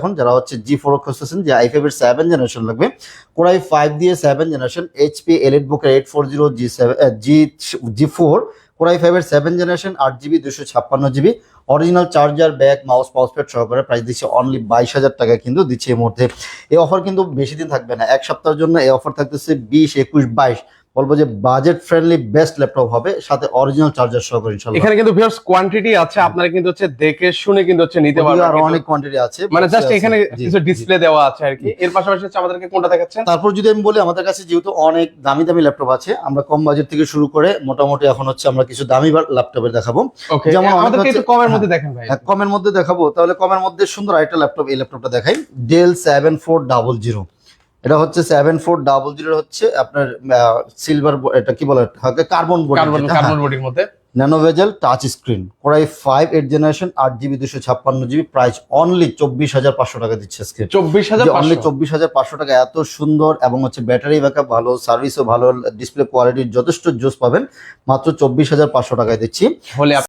এখন যারা হচ্ছে G4 খুঁজতেছেন যে i5 এর 7 জেনারেশন লাগবে, Core i5 দিয়ে 7 generation HP EliteBook 840 G4 Core i5 এর 7 generation 8GB 256GB original charger, bag, mouse, pouch pad সহকারে প্রাইস দিচ্ছে অনলি 22,000 টাকায় কিন্তু দিচ্ছে এই মুহূর্তে। এই অফার কিন্তু বেশি দিন থাকবে না, এক সপ্তাহের জন্য এই অফার থাকতেছে 20, 21, 22। বলবো যে বাজেট ফ্রেন্ডলি বেস্ট ল্যাপটপ হবে, সাথে অরিজিনাল চার্জার সহকারে ইনশাআল্লাহ। এখানে কিন্তু ভিউয়ার্স কোয়ান্টিটি আছে, আপনারা কিন্তু হচ্ছে দেখে শুনে কিন্তু হচ্ছে নিতে পারবেন। আর অনেক কোয়ান্টিটি আছে, মানে জাস্ট এখানে কিছু ডিসপ্লে দেওয়া আছে আর কি। এর পাশাপাশি হচ্ছে আমাদেরকে কোনটা দেখাচ্ছেন? তারপর যদি আমি বলি, আমাদের কাছে যেহেতু অনেক দামি দামি ল্যাপটপ আছে, আমরা কম বাজেট থেকে শুরু করে মোটামুটি এখন হচ্ছে আমরা কিছু দামি ল্যাপটপের দেখাবো। যেমন আমাদেরকে একটু কমের মধ্যে দেখেন ভাই। কমের মধ্যে দেখাবো, তাহলে কমের মধ্যে সুন্দর আরেকটা ল্যাপটপ, এই ল্যাপটপটা দেখাই, ডেল 7400। এটা হচ্ছে 7400 হচ্ছে আপনার সিলভার, এটা কি বলে, কার্বন বডির মধ্যে ন্যানো বেজেল touch screen, Core i5 8 generation 8GB 256GB price only 24,500 টাকা দিচ্ছে আজকে। 24,500 টাকা, এত সুন্দর এবং হচ্ছে ব্যাটারি ব্যাকআপ ভালো, সার্ভিসও ভালো, ডিসপ্লে কোয়ালিটির যথেষ্ট জোস পাবেন মাত্র 24,500 টাকায় দিচ্ছি। হলে